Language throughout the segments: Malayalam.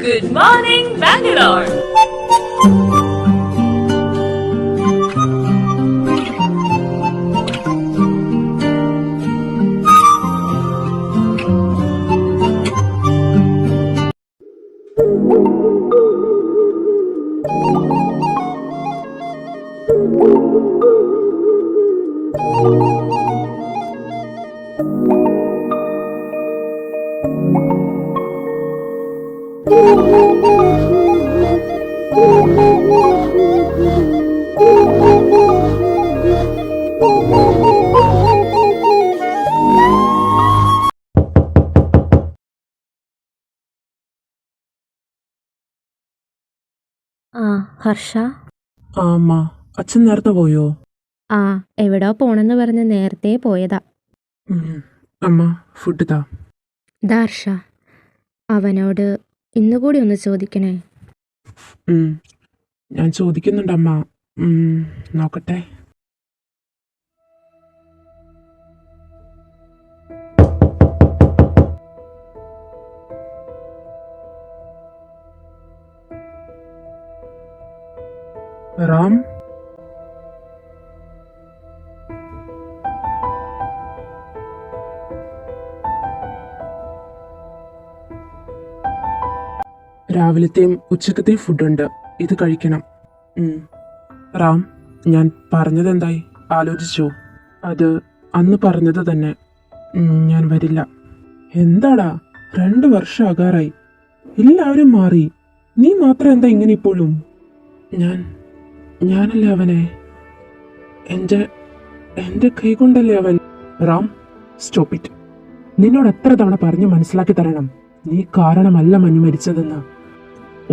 Good morning, Bangalore. ആ ഹർഷ. ആ അമ്മ, അച്ഛൻ നേരത്തെ പോയോ? ആ എവിടോ പോണെന്ന് പറഞ്ഞ് നേരത്തെ പോയതാ. അമ്മ, ഫുഡ് താ. ഹർഷ, അവനോട് ഇന്നുകൂടി ഒന്ന് ചോദിക്കണേ. ഞാൻ ചോദിക്കുന്നുണ്ട് അമ്മ. നോക്കട്ടെ. റാം, രാവിലത്തെയും ഉച്ചക്കത്തെയും ഫുഡുണ്ട്, ഇത് കഴിക്കണം. റാം, ഞാൻ പറഞ്ഞത് എന്തായി ആലോചിച്ചോ? അത് അന്ന് പറഞ്ഞത് തന്നെ. ഞാൻ വരില്ല. എന്താടാ, 2 വർഷം ആകാറായി, എല്ലാവരും മാറി, നീ മാത്രം എന്താ ഇങ്ങനെ ഇപ്പോഴും? ഞാനല്ലേ അവനെ, എന്റെ കൈ കൊണ്ടല്ലേ അവൻ. Ram, stop it. നിന്നോട് എത്ര തവണ പറഞ്ഞ് മനസ്സിലാക്കി തരണം, നീ കാരണമല്ല മഞ്ഞു മരിച്ചതെന്ന്.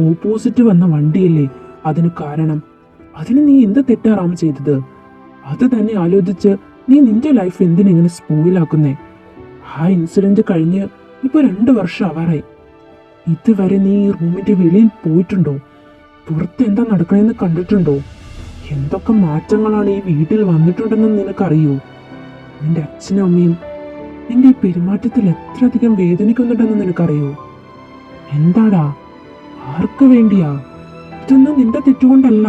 ഓപ്പോസിറ്റ് വന്ന വണ്ടിയല്ലേ അതിന് കാരണം. അതിന് നീ എന്ത് തെറ്റാ റാം ചെയ്തത്? അത് തന്നെ ആലോചിച്ച് നീ നിന്റെ ലൈഫ് എന്തിനിങ്ങനെ സ്പോയിലാക്കുന്നേ? ആ ഇൻസിഡന്റ് കഴിഞ്ഞ് ഇപ്പൊ 2 വർഷം ആവാറായി. ഇതുവരെ നീ ഈ റൂമിന്റെ വെളിയിൽ പോയിട്ടുണ്ടോ? പുറത്ത് എന്താ നടക്കണെന്ന് കണ്ടിട്ടുണ്ടോ? എന്തൊക്കെ മാറ്റങ്ങളാണ് ഈ വീട്ടിൽ വന്നിട്ടുണ്ടെന്ന് നിനക്കറിയോ? നിന്റെ അച്ഛനും അമ്മയും നിന്റെ ഈ പെരുമാറ്റത്തിൽ എത്ര അധികം വേദനിക്കുന്നുണ്ടെന്ന് നിനക്കറിയോ? എന്താടാ, ആർക്ക് വേണ്ടിയാ? ഇതൊന്നും നിന്റെ തെറ്റുകൊണ്ടല്ല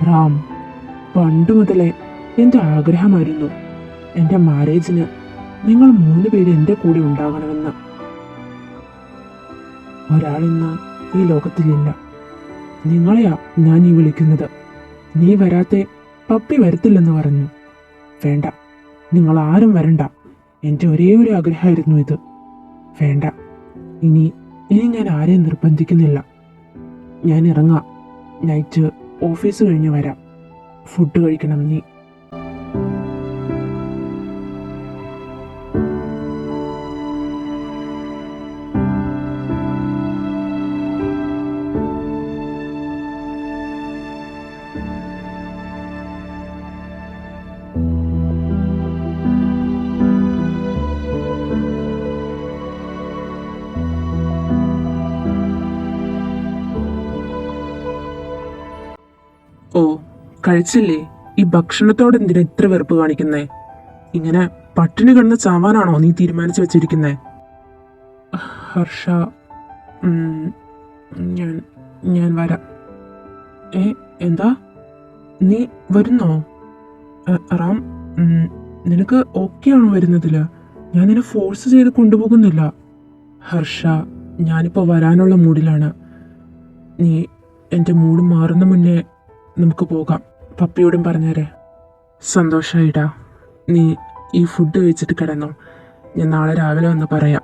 റാം. പണ്ട് മുതലേ എൻ്റെ ആഗ്രഹമായിരുന്നു എൻ്റെ മാരേജിന് നിങ്ങൾ 3 പേര് എൻ്റെ കൂടെ ഉണ്ടാകണമെന്ന്. ഒരാളിന്ന് ഈ ലോകത്തിലില്ല. നിങ്ങളെയാ ഞാൻ ഈ വിളിക്കുന്നത്. നീ വരാത്തെ പപ്പി വരത്തില്ലെന്ന് പറഞ്ഞു. വേണ്ട, നിങ്ങൾ ആരും വരണ്ട. എൻ്റെ ഒരേ ഒരു ആഗ്രഹമായിരുന്നു ഇത്. വേണ്ട, ഇനി ഞാൻ ആരെയും നിർബന്ധിക്കുന്നില്ല. ഞാൻ ഇറങ്ങാം. നൈറ്റ് ഓഫീസ് കഴിഞ്ഞ് വരാം. ഫുഡ് കഴിക്കണം നീ. ഓ, കഴിച്ചില്ലേ? ഈ ഭക്ഷണത്തോട് എന്തിനാ ഇത്ര വെറുപ്പ് കാണിക്കുന്നേ? ഇങ്ങനെ പട്ടിണി കിടന്ന് ചാവാനാണോ നീ തീരുമാനിച്ചു വെച്ചിരിക്കുന്നേ? ഹർഷ, ഞാൻ വരാം. എന്താ, നീ വരുന്നോ? റാം, നിനക്ക് ഓക്കെ ആണോ വരുന്നതില്? ഞാൻ നിന്നെ ഫോഴ്സ് ചെയ്ത് കൊണ്ടുപോകുന്നില്ല. ഹർഷ, ഞാനിപ്പോ വരാനുള്ള മൂഡിലാണ്. നീ എൻ്റെ മൂഡ് മാറുന്ന മുന്നേ നമുക്ക് പോകാം. പപ്പിയോടും പറഞ്ഞേരെ. സന്തോഷായിടാ. നീ ഈ ഫുഡ് കഴിച്ചിട്ട് കിടന്നോ, ഞാൻ നാളെ രാവിലെ വന്ന് പറയാം.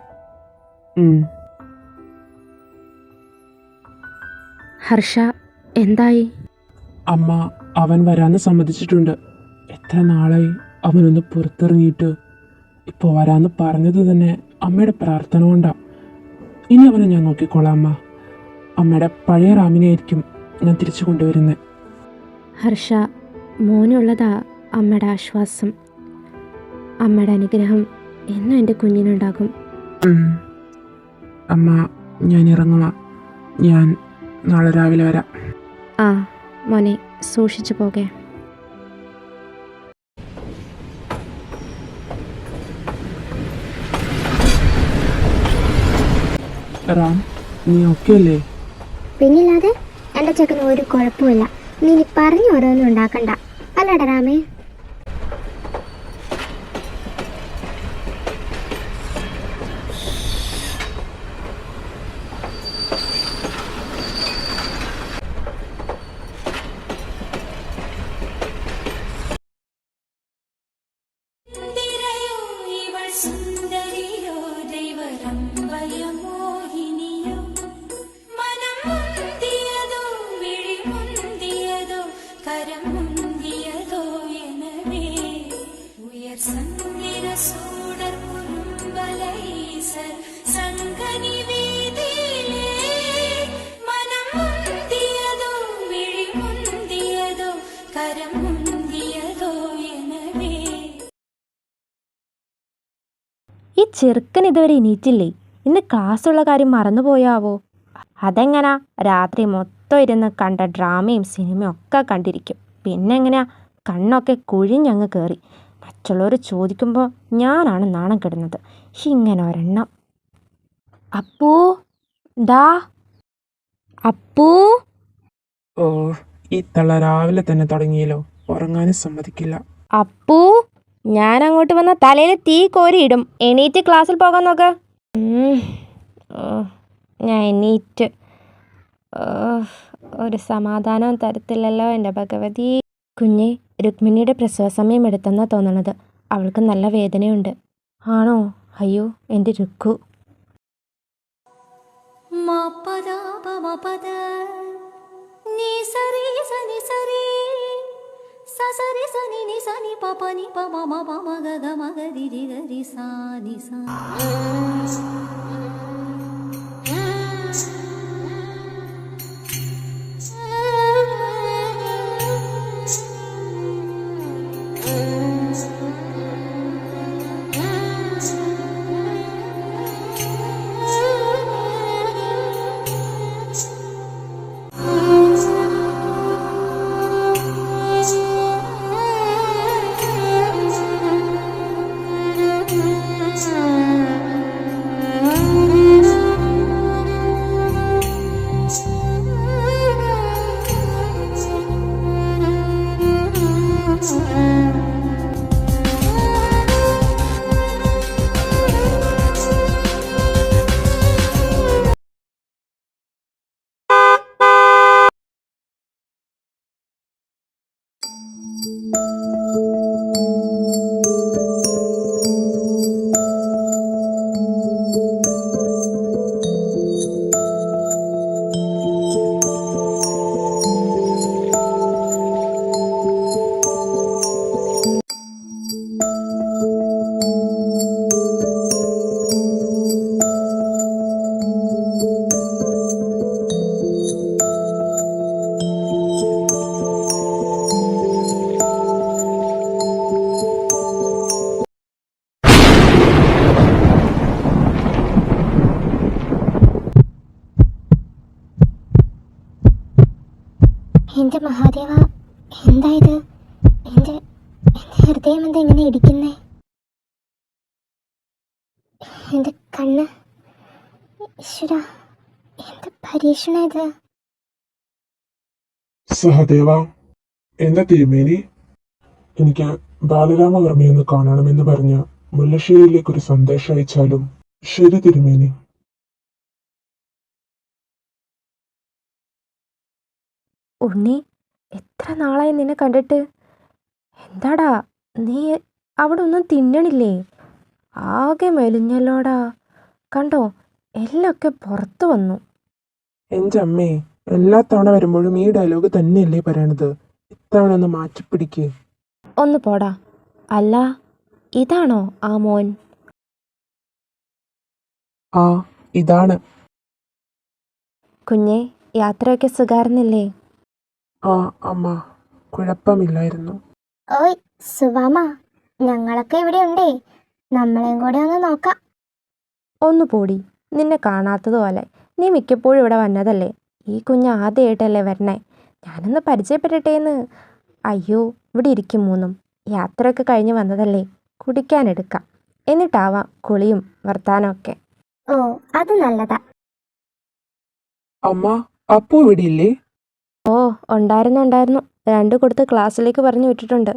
ഹർഷ, എന്തായി? അമ്മ അവൻ വരാന്ന് സമ്മതിച്ചിട്ടുണ്ട്. എത്ര നാളായി അവനൊന്ന് പുറത്തിറങ്ങിയിട്ട്. ഇപ്പോൾ വരാന്ന് പറഞ്ഞത് തന്നെ അമ്മയുടെ പ്രാർത്ഥന കൊണ്ടാ. ഇനി അവനെ ഞാൻ നോക്കിക്കോളാം അമ്മ. അമ്മയുടെ പഴയ റാമിനെ ആയിരിക്കും ഞാൻ തിരിച്ചു കൊണ്ടുവരുന്നത്. ഹർഷ, മോനുള്ളതാ അമ്മയുടെ ആശ്വാസം. അമ്മയുടെ അനുഗ്രഹം എന്നും എൻ്റെ കുഞ്ഞിനുണ്ടാകും. അമ്മ, ഞാൻ ഇറങ്ങുക. ഞാൻ നാളെ രാവിലെ വരാം. ആ മോനെ, സൂക്ഷിച്ചു പോകേ. റാം, നീ ഓക്കെ അല്ലേ? പിന്നില്ലാതെ എൻ്റെ ചെക്കന് ഒരു കുഴപ്പമില്ല. നീ ഇനി പറഞ്ഞു ഓരോന്നും ഉണ്ടാക്കണ്ട, അല്ലടാ രാമേ? ഈ ചെറുക്കൻ ഇതുവരെ എണീറ്റില്ലേ? ഇന്ന് ക്ലാസ്സുള്ള കാര്യം മറന്നുപോയാവോ? അതെങ്ങനാ? രാത്രി മൊത്തം ഇരുന്ന് കണ്ട ഡ്രാമയും സിനിമയും ഒക്കെ കണ്ടിരിക്കും. പിന്നെ എങ്ങനെയാ? കണ്ണൊക്കെ കുഴിഞ്ഞങ്ങ് കയറി. മറ്റുള്ളവർ ചോദിക്കുമ്പോൾ ഞാനാണ് നാണം കെടുന്നത്. ഇങ്ങനെ ഒരെണ്ണം. അപ്പൂ, ഡാ അപ്പൂ. ഓ, ഈ തള്ള രാവിലെ തന്നെ തുടങ്ങിയല്ലോ. ഉറങ്ങാനും സമ്മതിക്കില്ല. അപ്പൂ, ഞാൻ അങ്ങോട്ട് വന്ന തലയിൽ തീ കോരിയിടും. എണീറ്റ് ക്ലാസ്സിൽ പോകാൻ നോക്ക്. ഞാൻ എണീറ്റ്. ഒരു സമാധാനവും തരത്തില്ലല്ലോ എൻ്റെ ഭഗവതി. കുഞ്ഞെ, രുക്മിണിയുടെ പ്രസവ സമയം എടുത്തെന്നാ തോന്നണത്. അവൾക്ക് നല്ല വേദനയുണ്ട്. ആണോ? അയ്യോ, എൻ്റെ രുക്കു. എൻ്റെ മഹാദേവ, എന്തായത്? എൻ്റെ ഹൃദയം എന്താ ഇങ്ങനെ ഇടിക്കുന്നേ? എൻ്റെ കണ്ണ്, ഈശ്വരാ, എന്ത് പരീക്ഷണ ഇത്? സഹദേവ, എന്താ തിരുമേനി? എനിക്ക് ബാലരാമവർമ്മയൊന്ന് കാണണമെന്ന് പറഞ്ഞ് മുല്ലശ്ശേരിയിലേക്ക് ഒരു സന്ദേശം അയച്ചാലും? ശരി തിരുമേനി. ഉണ്ണി, എത്ര നാളായി നിന്നെ കണ്ടിട്ട്. എന്താടാ, നീ അവിടെ ഒന്നും തിന്നണില്ലേ? ആകെ മെലിഞ്ഞല്ലോടാ. കണ്ടോ, എല്ലൊക്കെ പുറത്തു വന്നു. എൻ്റെ അമ്മേ, എല്ലാ തവണ വരുമ്പോഴും ഈ ഡയലോഗ് തന്നെയല്ലേ പറയണത്? ഇത്തവണ ഒന്ന് മാറ്റിപ്പിടിക്ക്. ഒന്ന് പോടാ. അല്ല, ഇതാണോ ആ മോൻ? ആ, ഇതാണ്. കുഞ്ഞെ, യാത്രയൊക്കെ സുഖായിരുന്നില്ലേ? ആ അമ്മ, കുഴപ്പമില്ലായിരുന്നു. ഓയ് സുവാമ, ഞങ്ങളൊക്കെ ഇവിടെ ഉണ്ടേ. നമ്മളെയും കൂടെ ഒന്ന് നോക്കാം. ഒന്ന് പോടി, നിന്നെ കാണാത്തതുപോലെ. നീ മിക്കപ്പോഴും ഇവിടെ വന്നതല്ലേ. ഈ കുഞ്ഞ് ആദ്യമായിട്ടല്ലേ വരണേ. ഞാനൊന്ന് പരിചയപ്പെടട്ടേന്ന്. അയ്യോ, ഇവിടെ ഇരിക്കും മൂന്നും. യാത്രയൊക്കെ കഴിഞ്ഞ് വന്നതല്ലേ, കുടിക്കാനെടുക്കാം. എന്നിട്ടാവാം കുളിയും വർത്താനമൊക്കെ. ഓ, അത് നല്ലതാ. അമ്മ, അപ്പു ഇവിടെ ഇല്ലേ? ഓ, ഉണ്ടായിരുന്നു. 2 കൊടുത്ത് ക്ലാസ്സിലേക്ക് പറഞ്ഞു വിട്ടിട്ടുണ്ട്.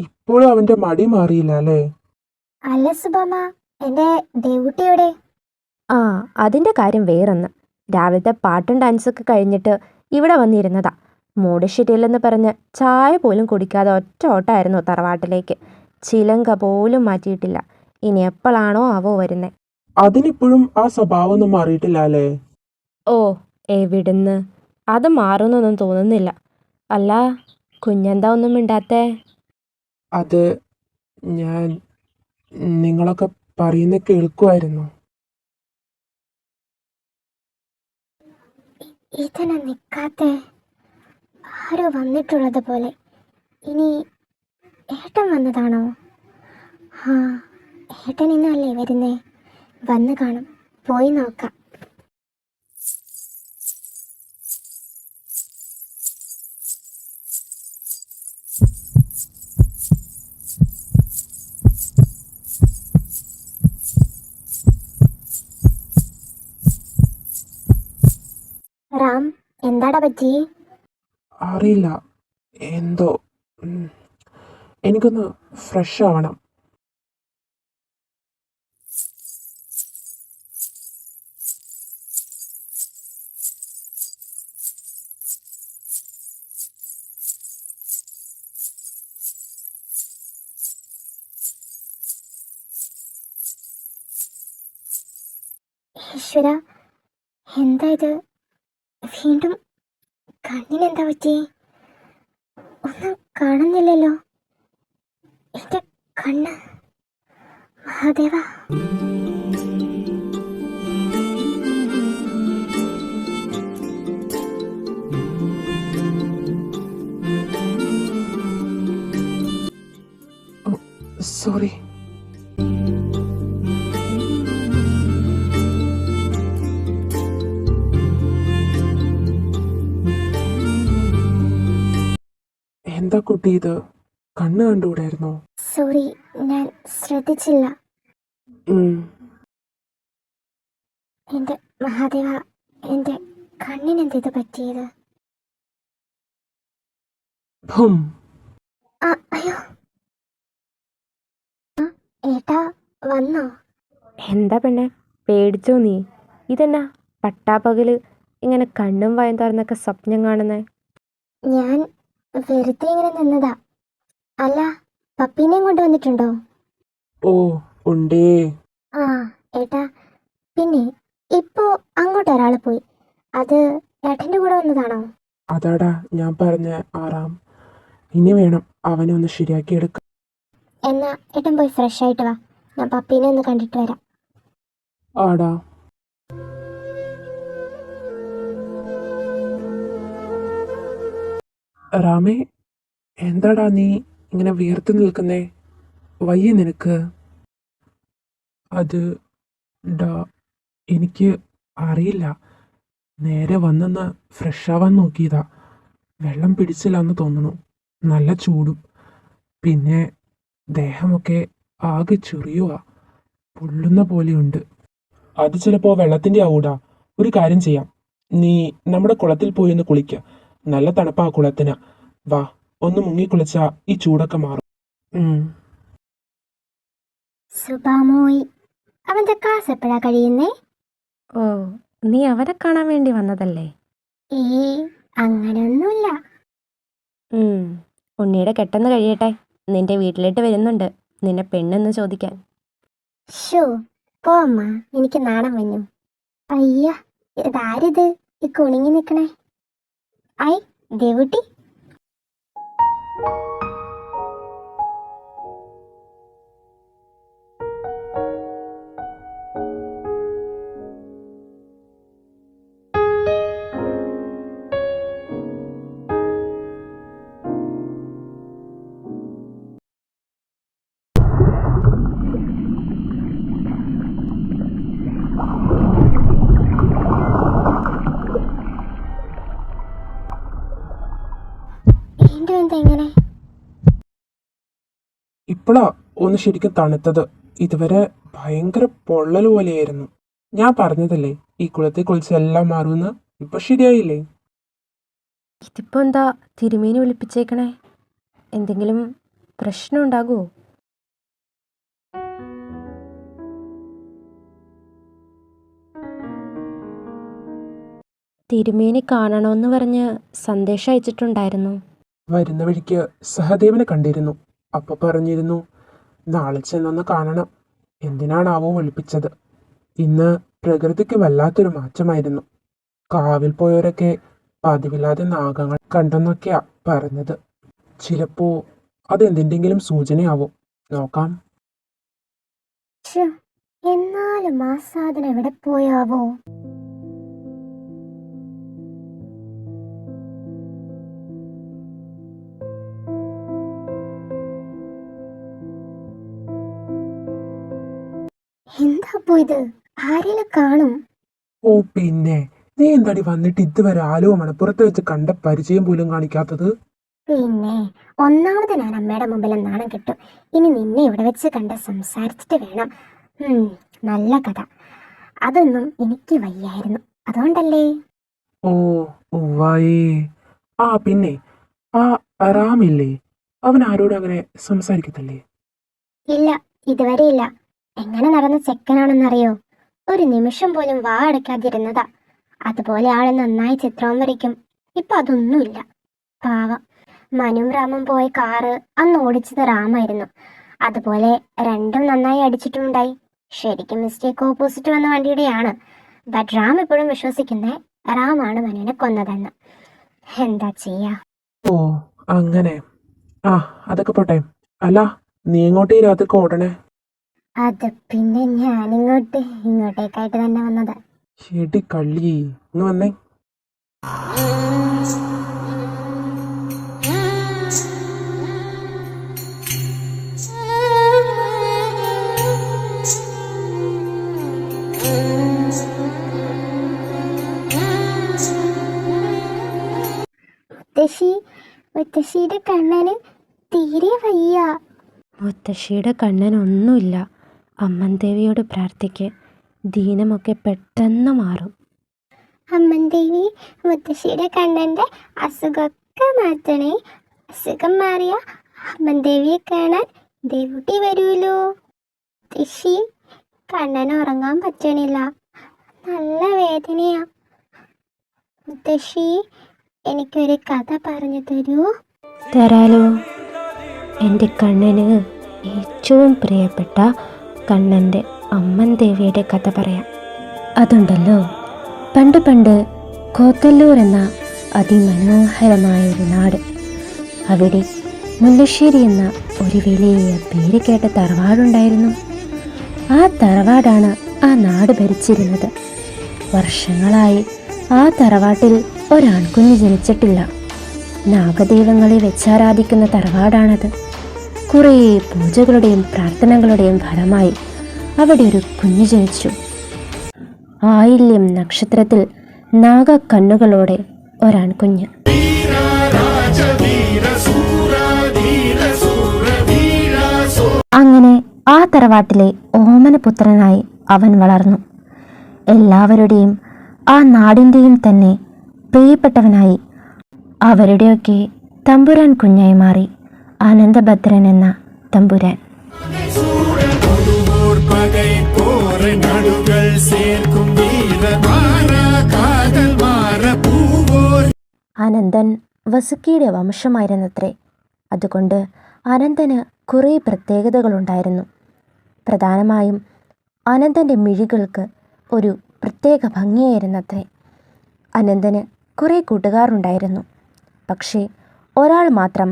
ഇപ്പോഴും അവന്റെ മടി മാറിയില്ല അല്ലേ? അല്ല സുബാമ, എൻ്റെ ദേവുട്ടിയുടെ ആ, അതിൻ്റെ കാര്യം വേറൊന്ന്. രാവിലത്തെ പാട്ടും ഡാൻസൊക്കെ കഴിഞ്ഞിട്ട് ഇവിടെ വന്നിരുന്നതാ. മൂഡ് ശരിയല്ലെന്ന് പറഞ്ഞ് ചായ പോലും കുടിക്കാതെ ഒറ്റ ഓട്ടമായിരുന്നു തറവാട്ടിലേക്ക്. ചിലങ്ക പോലും മാറ്റിയിട്ടില്ല. ഇനി എപ്പോഴാണോ അവോ വരുന്നേ. അതിനിപ്പോഴും ആ സ്വഭാവമൊന്നും മാറിയിട്ടില്ല അല്ലേ? ഓ, എവിടുന്ന്, അത് മാറുന്നൊന്നും തോന്നുന്നില്ല. അല്ല, കുഞ്ഞെന്താ ഒന്നും മിണ്ടാത്തേ? അത് ഞാൻ നിങ്ങളൊക്കെ പറയുന്ന കേൾക്കുമായിരുന്നു. ഇതിനെ നിൽക്കാത്തെ ആരോ വന്നിട്ടുള്ളത് പോലെ. ഇനി ഏട്ടൻ വന്നതാണോ? ആ, ഏട്ടൻ ഇന്നല്ലേ വരുന്നേ? വന്ന് കാണും, പോയി നോക്കാം. റാം, എന്താടാ പറ്റി? അറിയില്ല, എന്തോ എനിക്കൊന്ന് ഫ്രഷ് ആവണം. ഈശ്വര, എന്താ ഇത്? വീണ്ടും കണ്ണിനെന്താ പറ്റി? ഒന്നും കാണുന്നില്ലല്ലോ. എൻ്റെ കണ്ണ്, മഹാദേവ. സോറി. എന്താ കുട്ടി ഇത്? കണ്ണ് കണ്ടുകൂടായിരുന്നോ? സോറി, ഞാൻ ശ്രദ്ധിച്ചില്ല. എൻ്റെ മഹാദേവ, എൻ്റെ കണ്ണിനെന്ത് ഇത് പറ്റിയത്? അയ്യോ, ഏട്ടാ വന്നോ? എന്താ പെണ്ണെ, പേടിച്ചോ നീ? ഇതെന്നാ പട്ടാപ്പകല് ഇങ്ങനെ കണ്ണും വായും തുറന്നൊക്കെ സ്വപ്നം കാണുന്നേ? ഞാൻ വെറുതെ ഇങ്ങനെ നിന്നതാ. അല്ല, പപ്പീനെയും കൊണ്ടുവന്നിട്ടുണ്ടോ? ഓ, ഉണ്ടേ. ആ ഏട്ടാ, പിന്നെ ഇപ്പോ അങ്ങോട്ട് ഒരാൾ പോയി. അത് ഏട്ടൻ്റെ കൂടെ വന്നതാണോ? അതാടാ ഞാൻ പറഞ്ഞ ആറാം. ഇനി വേണം അവനെ ഒന്ന് ശരിയാക്കി എടുക്കാൻ. എന്നാ ഏട്ടൻ പോയി ഫ്രഷ് ആയിട്ട് വാ, ഞാൻ പപ്പീനെ ഒന്ന് കണ്ടിട്ട് വരാം. ആടാ. റാമേ, എന്താടാ നീ ഇങ്ങനെ വിയർത്ത് നിൽക്കുന്നേ? വയ്യ നിനക്ക്? അത് ഡാ, എനിക്ക് അറിയില്ല. നേരെ വന്നെന്ന് ഫ്രഷ് ആവാൻ നോക്കിയതാ. വെള്ളം പിടിച്ചില്ലാന്ന് തോന്നുന്നു. നല്ല ചൂടും. പിന്നെ ദേഹമൊക്കെ ആകെ ചെറിയുവാ, പൊള്ളുന്ന പോലെയുണ്ട്. അത് ചിലപ്പോൾ വെള്ളത്തിൻ്റെ ആവൂടാ. ഒരു കാര്യം ചെയ്യാം, നീ നമ്മുടെ കുളത്തിൽ പോയി ഒന്ന് കുളിക്ക. നല്ല തണുപ്പാ കുളത്തിന്. വാ, ഒന്ന് മുങ്ങി കുളിച്ചാ ഈ ചൂടൊക്കെ മാറും. സുബാമോയ്, അവൻ്റെ ക്ലാസ് എപ്പോഴാ കഴിയുന്നേ? ഓ, നീ അവരെ കാണാൻ വേണ്ടി വന്നതല്ലേ? അങ്ങനെയൊന്നുമില്ല. ഉണ്ണിയുടെ കെട്ടെന്ന് കഴിയട്ടെ. നിന്റെ വീട്ടിലേക്ക് വരുന്നുണ്ട് നിന്നെ പെണ്ണെന്ന് ചോദിക്കാൻ. ഷോ, പോമ്മ, എനിക്ക് നാണം വന്നു. അയ്യ, ഇതാരിത് ഈ കുണിങ്ങി നിൽക്കണേ? ഐ, ദേവുട്ടി. വീണ്ടും എന്താ ഇങ്ങനെ? ഇപ്പോഴാ ഒന്ന് ശരിക്കും തണുത്തത്. ഇതുവരെ ഭയങ്കര പൊള്ളൽ പോലെയായിരുന്നു. ഞാൻ പറഞ്ഞതല്ലേ ഈ കുളത്തിൽ കുളിച്ച് എല്ലാം മാറുമെന്ന്. ഇപ്പൊ ശരിയായില്ലേ? ഇതിപ്പോ എന്താ തിരുമേനി വിളിപ്പിച്ചേക്കണേ? എന്തെങ്കിലും പ്രശ്നം ഉണ്ടാകുമോ? തിരുമേനി കാണണമെന്ന് പറഞ്ഞ് സന്ദേശം അയച്ചിട്ടുണ്ടായിരുന്നു. വരുന്ന വഴിക്ക് സഹദേവനെ കണ്ടിരുന്നു. അപ്പൊ പറഞ്ഞിരുന്നു നാളെ ചെന്നൊന്ന് കാണണം. എന്തിനാണാവോ വിളിപ്പിച്ചത്. ഇന്ന് പ്രകൃതിക്ക് വല്ലാത്തൊരു മാറ്റമായിരുന്നു. കാവിൽ പോയവരൊക്കെ പതിവില്ലാതെ നാഗങ്ങൾ കണ്ടെന്നൊക്കെയാ പറഞ്ഞത്. ചിലപ്പോ അതെന്തിൻ്റെങ്കിലും സൂചനയാവോ? നോക്കാം. ശ്ശെ, എന്നാലും ആ സാധനം എവിടെ പോയാവോ? എന്താ പോയത്? ആരെയും കാണും? ഓ പിന്നെ, നീ എന്താടി വന്നിട്ട് ഇതുവരെ ആലുവ മണപ്പുറത്ത് വെച്ച് കണ്ട പരിചയം പോലും കാണിക്കാത്തത്? പിന്നെ ഒന്നാമത് ഞാൻ അമ്മയുടെ മുമ്പിൽ നാണം കിട്ടും. ഇനി നിന്നെ ഇവിടെ വെച്ച് കണ്ട് സംസാരിച്ചിട്ട് വേണം. നല്ല കഥ. അതൊന്നും എനിക്ക് വയ്യായിരുന്നു, അതുകൊണ്ടല്ലേ. ഓ ഉവ്വായേ. ആ പിന്നെ, ആ റാമില്ലേ, അവൻ ആരോടും അങ്ങനെ സംസാരിക്കത്തില്ലേ? ഇല്ല, ഇതുവരെ ഇല്ല. എങ്ങനെ നടന്ന ചെക്കനാണെന്നറിയോ? ഒരു നിമിഷം പോലും വാ അടയ്ക്കാതിരുന്നതാ. അതുപോലെ ആള് നന്നായി ചിത്രം വരയ്ക്കും. ഇപ്പൊ അതൊന്നുമില്ല. പാവം. മനും റാമും പോയ കാറ് അന്ന് ഓടിച്ചത് റാമായിരുന്നു. അതുപോലെ രണ്ടും നന്നായി അടിച്ചിട്ടുണ്ടായി. ശരിക്കും മിസ്റ്റേക്ക് ഓപ്പോസിറ്റ് വന്ന വണ്ടിയുടെയാണ്. ബട്ട് റാം ഇപ്പോഴും വിശ്വസിക്കുന്നേ റാമാണ് മനുവിനെ കൊന്നതെന്ന്. എന്താ ചെയ്യാ? ഓ അങ്ങനെ. ആ അതൊക്കെ പോട്ടെ. അല്ല, നീ എങ്ങോട്ട് ഈ രാത്രിക്ക് ഓടണേ? അത് പിന്നെ ഇങ്ങോട്ടേക്കായിട്ട് തന്നെ വന്നത്. ഷെടി കള്ളി, ഇങ്ങ് വന്നേ. മുത്തശ്ശിയുടെ കണ്ണന് തീരെ വയ്യ. മുത്തശ്ശിയുടെ കണ്ണനൊന്നുമില്ല. അമ്മൻ ദേവിയോട് പ്രാർത്ഥിക്ക്, ദീനമൊക്കെ പെട്ടെന്ന് മാറും. അമ്മൻ ദേവി, മുത്തശ്ശിയുടെ കണ്ണന്റെ അസുഖമൊക്കെ മാറ്റണേ. അസുഖം മാറിയ അമ്മൻ ദേവിയെ കാണാൻ ദേവുട്ടി വരുമല്ലോ. മുത്തശ്ശി, കണ്ണന് ഉറങ്ങാൻ പറ്റണില്ല, നല്ല വേദനയാ. മുത്തശ്ശി, എനിക്കൊരു കഥ പറഞ്ഞു തരൂ? തരാലോ. എൻ്റെ കണ്ണന് ഏറ്റവും പ്രിയപ്പെട്ട കണ്ണൻ്റെ അമ്മൻ ദേവിയുടെ കഥ പറയാം. അതുണ്ടല്ലോ, പണ്ട് പണ്ട് കോത്തല്ലൂർ എന്ന അതിമനോഹരമായൊരു നാട്. അവിടെ മുല്ലശ്ശേരി എന്ന ഒരു വലിയ പേര് കേട്ട തറവാടുണ്ടായിരുന്നു. ആ തറവാടാണ് ആ നാട് ഭരിച്ചിരുന്നത്. വർഷങ്ങളായി ആ തറവാട്ടിൽ ഒരാൺകുഞ്ഞ് ജനിച്ചിട്ടില്ല. നാഗദൈവങ്ങളെ വെച്ചാരാധിക്കുന്ന തറവാടാണത്. കുറേ പൂജകളുടെയും പ്രാർത്ഥനകളുടെയും ഫലമായി അവിടെ ഒരു കുഞ്ഞ് ജനിച്ചു. ആയില്യം നക്ഷത്രത്തിൽ നാഗക്കണ്ണുകളോടെ ഒരാൺകുഞ്ഞ്. അങ്ങനെ ആ തറവാട്ടിലെ ഓമനപുത്രനായി അവൻ വളർന്നു. എല്ലാവരുടെയും ആ നാടിൻ്റെയും തന്നെ പ്രിയപ്പെട്ടവനായി അവരുടെയൊക്കെ തമ്പുരാൻ കുഞ്ഞായി മാറി അനന്തഭദ്രൻ എന്ന തമ്പുരാൻ. അനന്തൻ വസുക്കിയുടെ വംശമായിരുന്നത്രേ. അതുകൊണ്ട് അനന്തന് കുറേ പ്രത്യേകതകളുണ്ടായിരുന്നു. പ്രധാനമായും അനന്തൻ്റെ മിഴികൾക്ക് ഒരു പ്രത്യേക ഭംഗിയായിരുന്നത്രേ. അനന്തന് കുറേ കൂട്ടുകാരുണ്ടായിരുന്നു. പക്ഷേ ഒരാൾ മാത്രം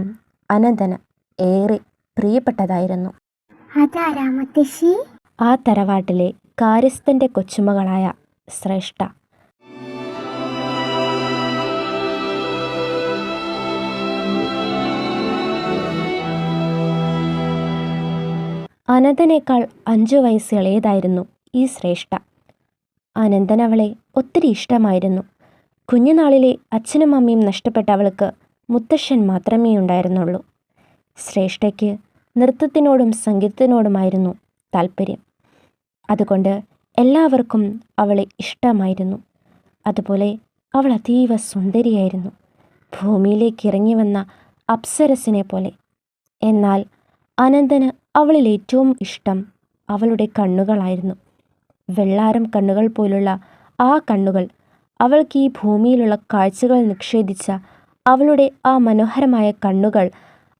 അനന്തന് ഏറെ പ്രിയപ്പെട്ടതായിരുന്നു. അതാരാ മുത്തശ്ശി? ആ തറവാട്ടിലെ കാര്യസ്ഥൻ്റെ കൊച്ചുമകളായ ശ്രേഷ്ഠ. അനന്തനേക്കാൾ 5 വയസ്സ് ഇളയതായിരുന്നു ഈ ശ്രേഷ്ഠ. അനന്തൻ അവളെ ഒത്തിരി ഇഷ്ടമായിരുന്നു. കുഞ്ഞുനാളിലെ അച്ഛനും അമ്മയും നഷ്ടപ്പെട്ട അവൾക്ക് മുത്തശ്ശൻ മാത്രമേ ഉണ്ടായിരുന്നുള്ളൂ. ശ്രേഷ്ഠയ്ക്ക് നൃത്തത്തിനോടും സംഗീതത്തിനോടുമായിരുന്നു താല്പര്യം. അതുകൊണ്ട് എല്ലാവർക്കും അവളെ ഇഷ്ടമായിരുന്നു. അതുപോലെ അവൾ അതീവ സുന്ദരിയായിരുന്നു, ഭൂമിയിലേക്ക് ഇറങ്ങി വന്ന അപ്സരസിനെ പോലെ. എന്നാൽ അനന്തന് അവളിൽ ഏറ്റവും ഇഷ്ടം അവളുടെ കണ്ണുകളായിരുന്നു. വെള്ളാരം കണ്ണുകൾ പോലുള്ള ആ കണ്ണുകൾ, അവൾക്ക് ഈ ഭൂമിയിലുള്ള കാഴ്ചകൾ നിഷേധിച്ച അവളുടെ ആ മനോഹരമായ കണ്ണുകൾ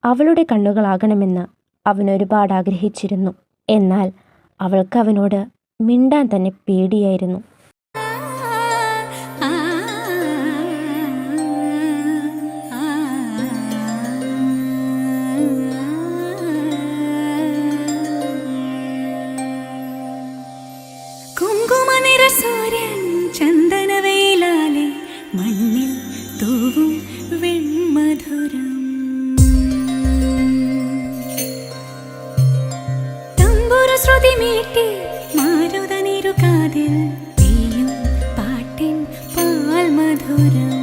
അവളുടെ കണ്ണുകളാകണമെന്ന് അവൻ ഒരുപാട് ആഗ്രഹിച്ചിരുന്നു. എന്നാൽ അവൾക്ക് അവനോട് മിണ്ടാൻ തന്നെ പേടിയായിരുന്നു. കുങ്കുമനിറ സൂര്യൻ ചന്ദനവേലാലെ മണ്ണിൽ തൂവും വെൺമധുരം. തമ്പുരു ശ്രുതി മീട്ടി മാരുതനിരു കാതിൽ പെയ്യും പാട്ടിൻ പാൽമധുരം.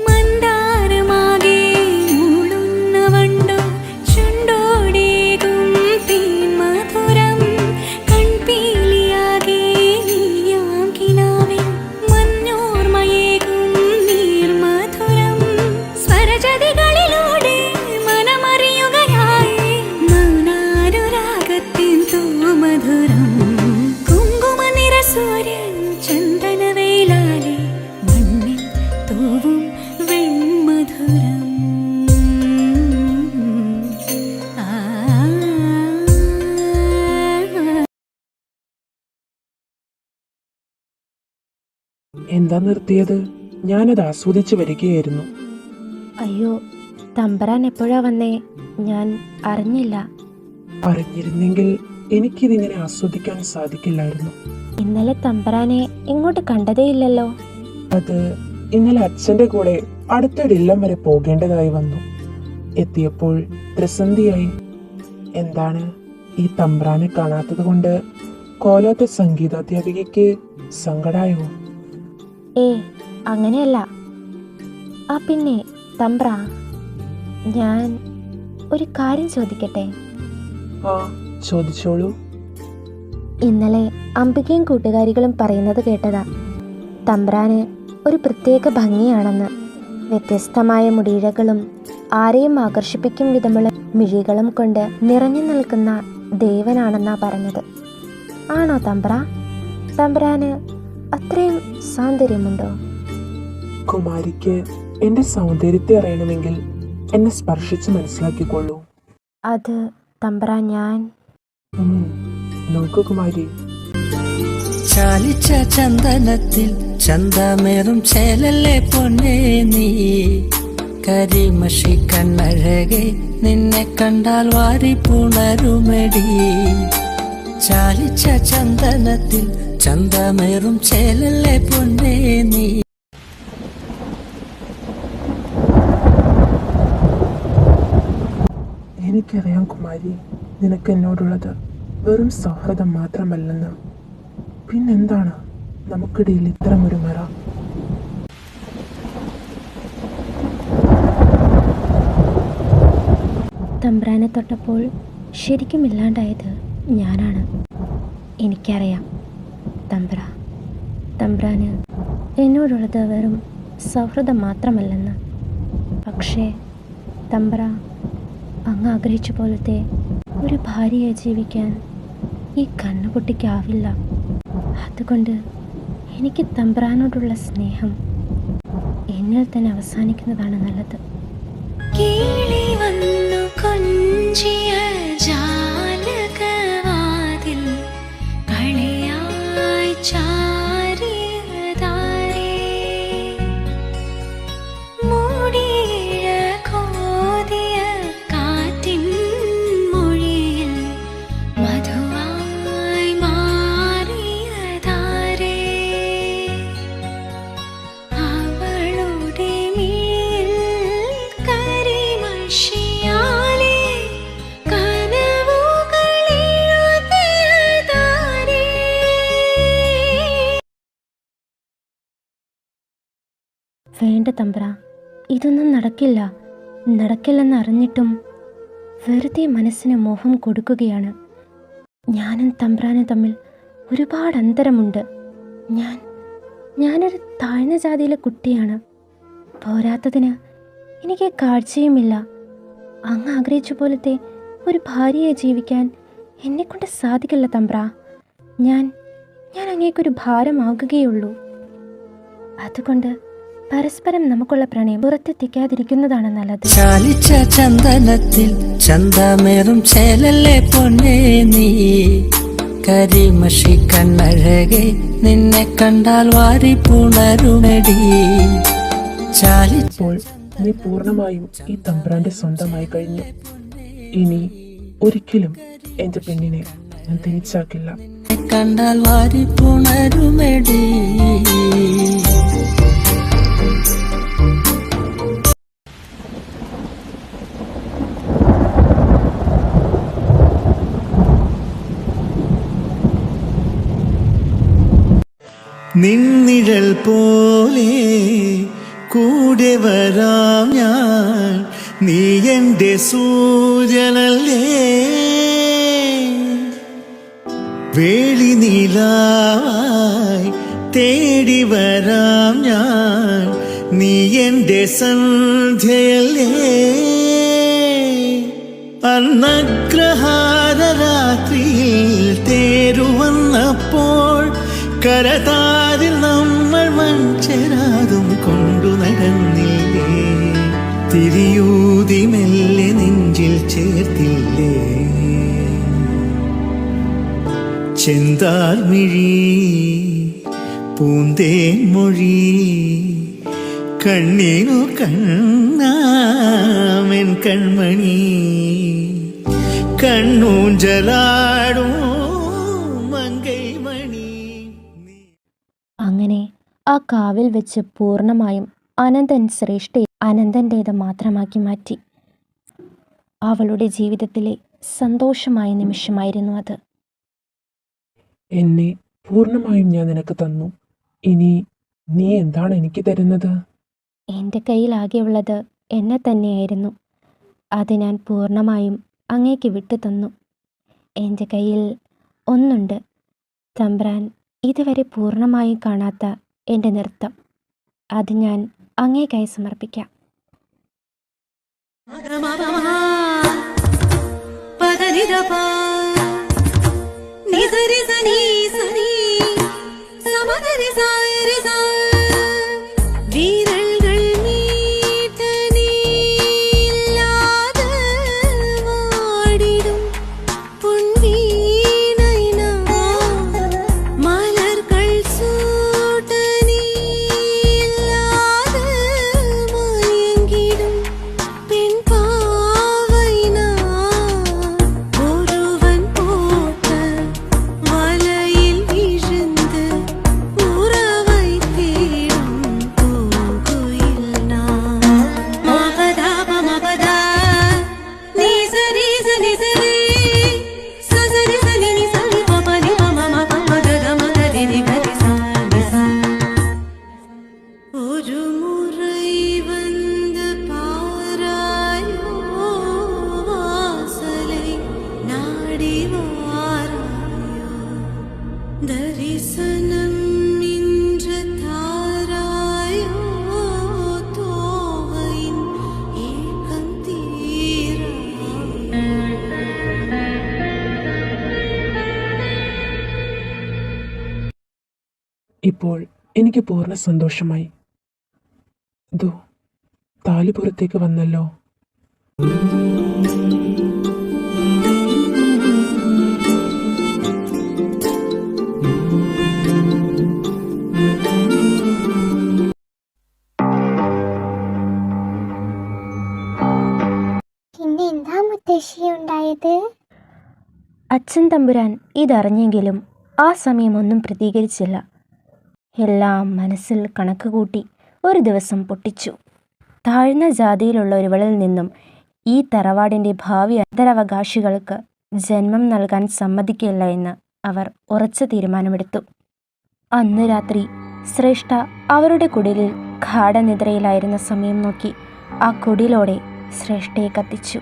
മന്ദാരമാകെ മൂളുന്ന വണ്ടു ചുണ്ടോടേകും തേൻമധുരം. കൺപീലിയാകെ നീയാം കിനാവിൽ മഞ്ഞോർമയേകും നീർമധുരം. സ്വരജതികളിലൂടെ മനമറിയുകയായി മൗനാനുരാഗത്തിൻ തൂമധുരം. കുങ്കുമനിറ സൂര്യൻ ചന്ദനവേലാലെ മണ്ണിൽ തൂവും വെൺമധുരം. എന്താ നിർത്തിയത്? ഞാനത് ആസ്വദിച്ച് വരികയായിരുന്നു. അയ്യോ, തമ്പുരാൻ എപ്പോഴാ വന്നേ? ഞാൻ അറിഞ്ഞില്ല. അറിഞ്ഞിരുന്നെങ്കിൽ എനിക്കിതിങ്ങനെ ആസ്വദിക്കാൻ സാധിക്കില്ലായിരുന്നു. ഇന്നലെ തമ്പുരാനെ ഇങ്ങോട്ട് കണ്ടതേയില്ലല്ലോ. അത് ഇന്നലെ അച്ഛൻ്റെ കൂടെ അടുത്തൊരില്ലം വരെ പോകേണ്ടതായി വന്നു. എത്തിയപ്പോൾ പ്രതിസന്ധിയായി. എന്താണ്, ഈ തമ്പ്രാനെ കാണാത്തത് കൊണ്ട് കോലോത്തെ സംഗീതാധ്യാപികയ്ക്ക് സങ്കടായോ? അങ്ങനെയല്ല. ആ പിന്നെ തമ്പ്ര, ഞാൻ ഒരു കാര്യം ചോദിക്കട്ടെ? ആ, ചോദിച്ചോളൂ. ഇന്നലെ അംബികയും കൂട്ടുകാരികളും പറയുന്നത് കേട്ടതാ, തമ്പ്രാന് ഒരു പ്രത്യേക ഭംഗിയാണെന്ന്. വ്യത്യസ്തമായ മുടിയിഴകളും ആരെയും ആകർഷിപ്പിക്കും വിധമുള്ള മിഴികളും കൊണ്ട് നിറഞ്ഞു നിൽക്കുന്ന ദേവനാണെന്നാ പറഞ്ഞത്. ആണോ തമ്പ്ര? തമ്പ്രാന് അത്രയും സൗന്ദര്യമുണ്ടോ? കുമാരിക്ക് എന്റെ സൗന്ദര്യത്തെ അറിയണമെങ്കിൽ എന്നെ സ്പർശിച്ച് മനസ്സിലാക്കിക്കൊള്ളൂ. അത് തമ്പ്ര, ഞാൻ നോക്കൂ കുമാരി, ചാലിച്ച ചന്ദനത്തിൽ ചന്തമേറും ചേലല്ലേ പൊന്നേ നീ. കരിമഷി കണ്ണഴകെ നിന്നെ കണ്ടാൽ വാരി പുണരുമെടി. ചാലിച്ച ചന്ദനത്തിൽ ചന്തമേറും ചേലല്ലേ പൊന്നേ നീ. എനിക്കറിയാം കുമാരി, നിനക്ക് എന്നോടുള്ളത് വെറും സൗഹൃദം മാത്രമല്ലെന്ന്. പിന്നെന്താണ് നമുക്കിടയിൽ ഇത്തരമൊരു മറ? തമ്പ്രാനെ തൊട്ടപ്പോൾ ശരിക്കും ഇല്ലാണ്ടായത് ഞാനാണ്. എനിക്കറിയാം തമ്പ്രാന് എന്നോടുള്ളത് വെറും സൗഹൃദം മാത്രമല്ലെന്ന്. പക്ഷേ തമ്പ്ര, അങ്ങ് ആഗ്രഹിച്ച പോലത്തെ ഒരു ഭാര്യയെ ജീവിക്കാൻ ഈ കണ്ണുപൊട്ടിക്കാവില്ല. അതുകൊണ്ട് എനിക്ക് തമ്പ്രാനോടുള്ള സ്നേഹം എന്നിൽ തന്നെ അവസാനിക്കുന്നതാണ് നല്ലത്. കിളി വന്നു കൊഞ്ചിയ ജാലകവാതിൽ കളിയായി ചാരിയതാരേ. മൂടിയിഴ കോതിയ കാറ്റിൻ മൊഴിയിൽ മധുവായി മാറിയതാരേ. അവളുടെ മിഴിയിൽ കരിമഷിയാലെ കനവുകൾ എഴുതിയതാരേ. വേണ്ട തമ്പ്ര, ഇതൊന്നും നടക്കില്ലെന്ന് അറിഞ്ഞിട്ടും വെറുതെ മനസ്സിന് മോഹം കൊടുക്കുകയാണ്. ഞാനും തമ്പ്രാനും തമ്മിൽ ഒരുപാട് അന്തരമുണ്ട്. ഞാനൊരു താഴ്ന്ന ജാതിയിലെ കുട്ടിയാണ്. പോരാത്തതിന് എനിക്ക് കാഴ്ചയുമില്ല. അങ്ങ് ആഗ്രഹിച്ച പോലത്തെ ഒരു ഭാര്യയെ ജീവിക്കാൻ എന്നെക്കൊണ്ട് സാധിക്കില്ല തമ്പ്ര. ഞാൻ അങ്ങേക്കൊരു ഭാരമാകുകയുള്ളൂ. അതുകൊണ്ട് പരസ്പരം നമുക്കുള്ള പ്രണയം പുറത്തെത്തിക്കാതിരിക്കുന്നതാണ് നല്ലത്. ചാലിച്ച ചന്ദനത്തിൽ ചന്തമേറും ചേലല്ലേ പൊന്നേ നീ, കരിമഷി കണ്ണഴകെ നിന്നെ കണ്ടാൽ വാരി പുണരുമെടി. ഇപ്പോൾ നീ പൂർണ്ണമായും ഈ തമ്പ്രാന്റെ സ്വന്തമായി കഴിഞ്ഞു. ഇനി ഒരിക്കലും എന്റെ പെണ്ണിനെ ഞാൻ തിരിച്ചാക്കില്ല. കണ്ടാൽ വാരി പുണരുമെടി. നിന്നിഴൽ പോലെ കൂടെ വരാം ഞാൻ, നീ എൻ്റെ സൂര്യനല്ലേ. വേളി നീലായി തേടി വരാം ഞാൻ, നീ എൻ്റെ സന്ധ്യയല്ലേ. അന്നഗ്രഹാര രാത്രിയിൽ തേരുവന്നപ്പോൾ കരതാരിൽ നമ്മൾ മൺചെരാതും കൊണ്ടു നടന്നില്ലേ. തിരിയൂതി മെല്ലെ നെഞ്ചിൽ ചേർത്തില്ലേ. ചെന്താൽ മിഴി പൂന്തേൻ മൊഴി കണ്ണീനു കണ്ണാമെൻ കൺമണി, കണ്ണൂഞ്ചലാടും മങ്കൈ മണി. അങ്ങനെ ആ കാവിൽ വെച്ച് പൂർണ്ണമായും അനന്തൻ ശ്രേഷ്ഠയെ അനന്തൻ്റേത് മാത്രമാക്കി മാറ്റി. അവളുടെ ജീവിതത്തിലെ സന്തോഷമായ നിമിഷമായിരുന്നു അത്. എന്നെ പൂർണ്ണമായും ഞാൻ നിനക്ക് തന്നു. ഇനി നീ എന്താണ് എനിക്ക് തരുന്നത്? എൻ്റെ കയ്യിലാകെയുള്ളത് എന്നെ തന്നെയായിരുന്നു. അത് ഞാൻ പൂർണ്ണമായും അങ്ങേക്ക് വിട്ടു തന്നു. എൻ്റെ കയ്യിൽ ഒന്നുണ്ട്, തമ്പ്രാൻ ഇതുവരെ പൂർണ്ണമായും കാണാത്ത എൻ്റെ നൃത്തം. അത് ഞാൻ അങ്ങേക്കായി സമർപ്പിക്കാം. ഇപ്പോൾ എനിക്ക് പൂർണ്ണ സന്തോഷമായി. ദോ താലി പുറത്തേക്ക് വന്നല്ലോ. പിന്നെ എന്താ മുത്തശ്ശി ഉണ്ടായത്? അച്ഛൻ തമ്പുരാൻ ഇതറിഞ്ഞെങ്കിലും ആ സമയം ഒന്നും പ്രതികരിച്ചില്ല. എല്ലാം മനസ്സിൽ കണക്ക് കൂട്ടി ഒരു ദിവസം പൊട്ടിച്ചു. താഴ്ന്ന ജാതിയിലുള്ള ഒരുവളിൽ നിന്നും ഈ തറവാടിൻ്റെ ഭാവി അനന്തരാവകാശികൾക്ക് ജന്മം നൽകാൻ സമ്മതിക്കില്ല എന്ന് അവർ ഉറച്ച തീരുമാനമെടുത്തു. അന്ന് രാത്രി ശ്രേഷ്ഠ അവരുടെ കുടിലിൽ ഗാഢനിദ്രയിലായിരുന്ന സമയം നോക്കി ആ കുടിലോടെ ശ്രേഷ്ഠയെ കത്തിച്ചു.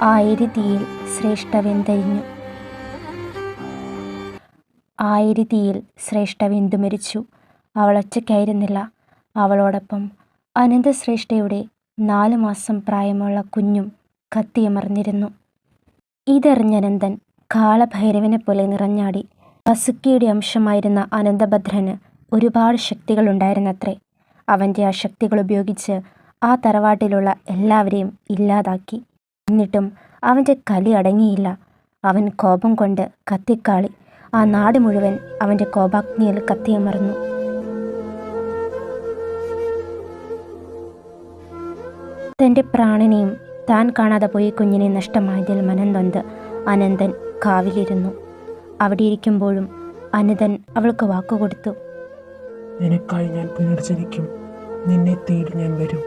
ആ എരിതീയിൽ ശ്രേഷ്ഠ വെന്തരിഞ്ഞു. ആയിരത്തിയിൽ ശ്രേഷ്ഠ വെന്തു മരിച്ചു. അവൾ ഒറ്റയ്ക്കായിരുന്നില്ല. അവളോടൊപ്പം അനന്തശ്രേഷ്ഠയുടെ 4 മാസം പ്രായമുള്ള കുഞ്ഞും കത്തിയമർന്നിരുന്നു. ഇതറിഞ്ഞ അനന്തൻ കാളഭൈരവനെ പോലെ നിറഞ്ഞാടി. വസുക്കിയുടെ അംശമായിരുന്ന അനന്തഭദ്രന് ഒരുപാട് ശക്തികളുണ്ടായിരുന്നത്രേ. അവൻ്റെ ആ ശക്തികൾ ഉപയോഗിച്ച് ആ തറവാട്ടിലുള്ള എല്ലാവരെയും ഇല്ലാതാക്കി. എന്നിട്ടും അവൻ്റെ കലി അടങ്ങിയില്ല. അവൻ കോപം കൊണ്ട് കത്തിക്കാളി. ആ നാട് മുഴുവൻ അവൻ്റെ കോപാഗ്നിയിൽ കത്തിയമർന്നു. തൻ്റെ പ്രാണനെയും താൻ കാണാതെ പോയി കുഞ്ഞിനെ നഷ്ടമായതിൽ മനം നൊന്ത് അനന്തൻ കാവിലിരുന്നു. അവിടെ ഇരിക്കുമ്പോഴും അനന്തൻ അവൾക്ക് വാക്കുകൊടുത്തു. നിനക്കായി ഞാൻ പുനർജനിക്കും. നിന്നെ തേടി ഞാൻ വരും.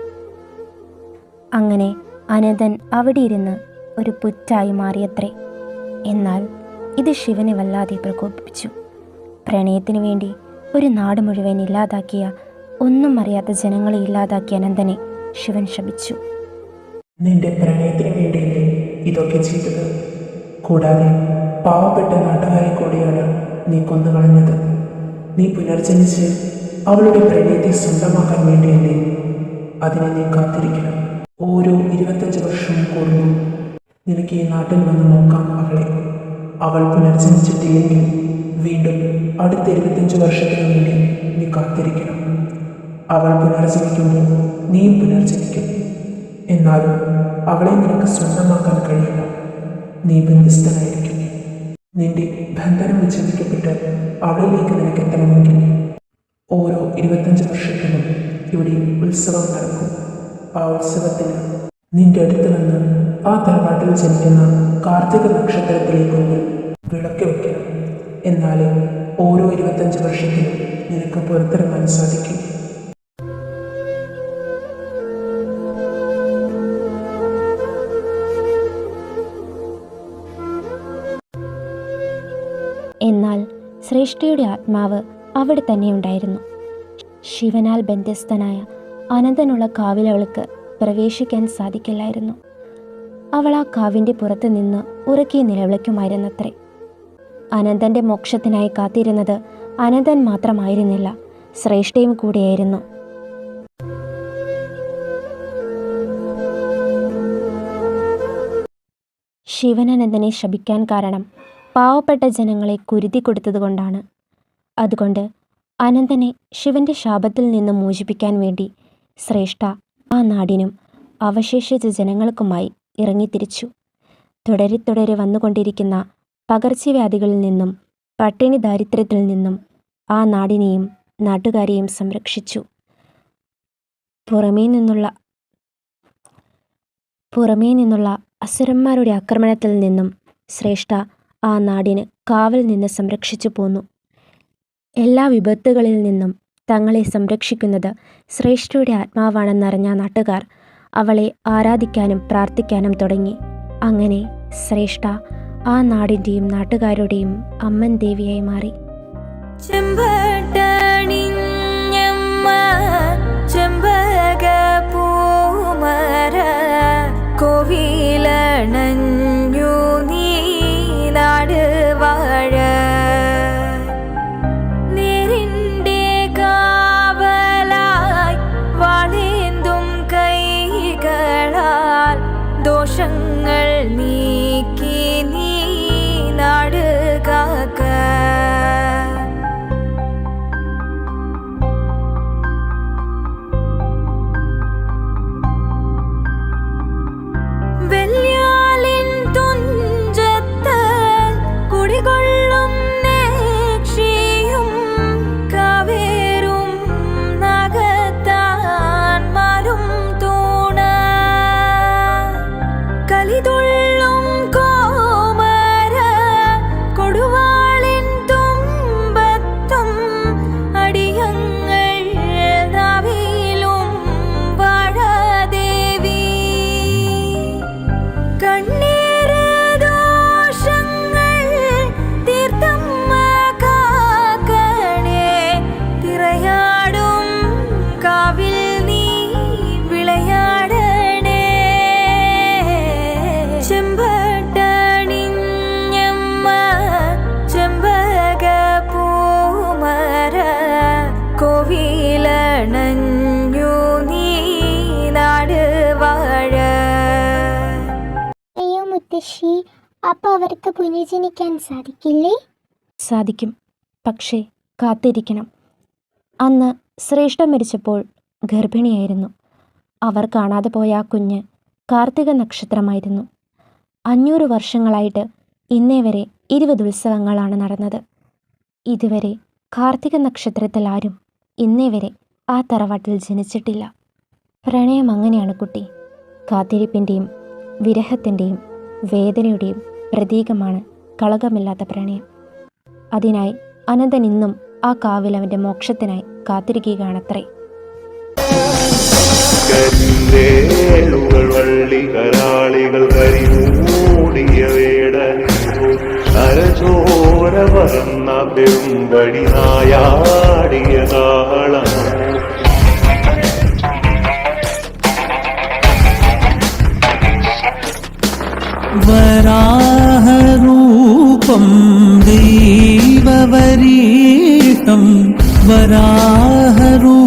അങ്ങനെ അനന്തൻ അവിടെ ഇരുന്ന് ഒരു പുറ്റായി മാറിയത്രേ. എന്നാൽ ഇത് ശിവനെ വല്ലാതെ പ്രകോപിപ്പിച്ചു. പ്രണയത്തിനു വേണ്ടി ഒരു നാട് മുഴുവൻ ഇല്ലാതാക്കിയ, ഒന്നും അറിയാത്ത ജനങ്ങളെ ഇല്ലാതാക്കിയ അനന്തനെ ശിവൻ ശപിച്ചു. നിന്റെ പ്രണയത്തിന് വേണ്ടിയല്ലേ ഇതൊക്കെ ചെയ്തത്? കൂടാതെ പാവപ്പെട്ട നാട്ടുകാരെ കൂടിയാണ് നീ കൊന്നുകളഞ്ഞത്. നീ പുനർജനിച്ച് അവളുടെ പ്രണയത്തെ സ്വന്തമാക്കാൻ വേണ്ടിയല്ലേ? അതിനെ നീ കാത്തിരിക്കണം. ഓരോ 25 വർഷവും കൂടുമ്പോൾ നിനക്ക് ഈ നാട്ടിൽ വന്ന് നോക്കാം അവളെ. അവൾ പുനർജനിച്ചിട്ടില്ലെങ്കിൽ വീണ്ടും അടുത്ത 25 വർഷത്തിനു വേണ്ടി നീ കാത്തിരിക്കണം. അവൾ പുനർജനിക്കുമ്പോൾ നീയും പുനർജനിക്കും. എന്നാലും അവളെ നിനക്ക് സ്വന്തമാക്കാൻ കഴിയില്ല. നീ ബന്ധസ്ഥനായിരിക്കും. നിന്റെ ബന്ധനം വിച്ഛേദിക്കപ്പെട്ട് അവളിലേക്ക് നിനക്ക് എത്തണമെങ്കിൽ ഓരോ 25 വർഷത്തിലും ഇവിടെ ഉത്സവം നടക്കും. ആ ഉത്സവത്തിന് നിന്റെ അടുത്ത് വന്ന് ആ തറവാട്ടിൽ ജനിക്കുന്ന കാർത്തിക നക്ഷത്രത്തിലേക്കൊന്ന് വിളക്ക് വയ്ക്കണം. എന്നാലേ ഓരോ 25 വർഷത്തിലും നിനക്ക് പുറത്തിറങ്ങാൻ സാധിക്കും. എന്നാൽ ശ്രേഷ്ഠയുടെ ആത്മാവ് അവിടെ തന്നെ ഉണ്ടായിരുന്നു. ശിവനാൽ ബന്ധ്യസ്ഥനായ അനന്തനുള്ള കാവിൽ അവൾക്ക് പ്രവേശിക്കാൻ സാധിക്കില്ലായിരുന്നു. അവൾ ആ കാവിൻ്റെ പുറത്ത് നിന്ന് ഉറക്കി നിലവിളിക്കുമായിരുന്നത്രേ. അനന്തൻ്റെ മോക്ഷത്തിനായി കാത്തിരുന്നത് അനന്തൻ മാത്രമായിരുന്നില്ല, ശ്രേഷ്ഠയും കൂടെയായിരുന്നു. ശിവൻ അനന്തനെ ശപിക്കാൻ കാരണം പാവപ്പെട്ട ജനങ്ങളെ കുരുതി കൊടുത്തതുകൊണ്ടാണ്. അതുകൊണ്ട് അനന്തനെ ശിവന്റെ ശാപത്തിൽ നിന്ന് മോചിപ്പിക്കാൻ വേണ്ടി ശ്രേഷ്ഠ ആ നാടിനും അവശേഷിച്ച ജനങ്ങൾക്കുമായി ഇറങ്ങിത്തിരിച്ചു. തുടരെ വന്നുകൊണ്ടിരിക്കുന്ന പകർച്ചവ്യാധികളിൽ നിന്നും പട്ടിണി ദാരിദ്ര്യത്തിൽ നിന്നും ആ നാടിനെയും നാട്ടുകാരെയും സംരക്ഷിച്ചു. പുറമേ നിന്നുള്ള അസുരന്മാരുടെ ആക്രമണത്തിൽ നിന്നും ശ്രേഷ്ഠ ആ നാടിന് കാവൽ നിന്ന് സംരക്ഷിച്ചു പോന്നു. എല്ലാ വിപത്തുകളിൽ നിന്നും തങ്ങളെ സംരക്ഷിക്കുന്നത് ശ്രേഷ്ഠയുടെ ആത്മാവാണെന്നറിഞ്ഞ നാട്ടുകാർ അവളെ ആരാധിക്കാനും പ്രാർത്ഥിക്കാനും തുടങ്ങി. അങ്ങനെ ശ്രേഷ്ഠ ആ നാടിൻ്റെയും നാട്ടുകാരുടെയും അമ്മൻ ദേവിയായി മാറി. കോവിലണഞ്ഞു നീ നാട് വാഴ നേരിൻ്റെ കാവലായി വാളേന്തും കൈകളാൽ ദോഷങ്ങൾ നീക്കി നീ നാട് കാക്ക. Jim ഋഷി, അപ്പൊ അവർക്ക് പുനർജനിക്കാൻ സാധിക്കില്ലേ? സാധിക്കും, പക്ഷേ കാത്തിരിക്കണം. അന്ന് ശ്രേഷ്ഠ മരിച്ചപ്പോൾ ഗർഭിണിയായിരുന്നു. അവർ കാണാതെ പോയ ആ കുഞ്ഞ് കാർത്തിക നക്ഷത്രമായിരുന്നു. 500 വർഷങ്ങളായിട്ട് ഇന്നേ വരെ 20 ഉത്സവങ്ങളാണ് നടന്നത്. ഇതുവരെ കാർത്തിക നക്ഷത്രത്തിൽ ആരും ഇന്നേ വരെ ആ തറവാട്ടിൽ ജനിച്ചിട്ടില്ല. പ്രണയം അങ്ങനെയാണ് കുട്ടി. കാത്തിരിപ്പിൻ്റെയും വിരഹത്തിൻ്റെയും വേദനയുടെയും പ്രതീകമാണ് കളങ്കമില്ലാത്ത പ്രണയം. അതിനായി അനന്തൻ ഇന്നും ആ കാവിൽ അവൻ്റെ മോക്ഷത്തിനായി കാത്തിരിക്കുകയാണത്രേ. കരിവേളുകൾ വള്ളികരാളികൾ കരിമൂടിയ വേടനിന്നു അരചോര പറന്ന പെരുമ്പടി നായാടിയ താളം വരാഹരൂപം ദൈവവരീഷ്ടം വരാഹരൂപം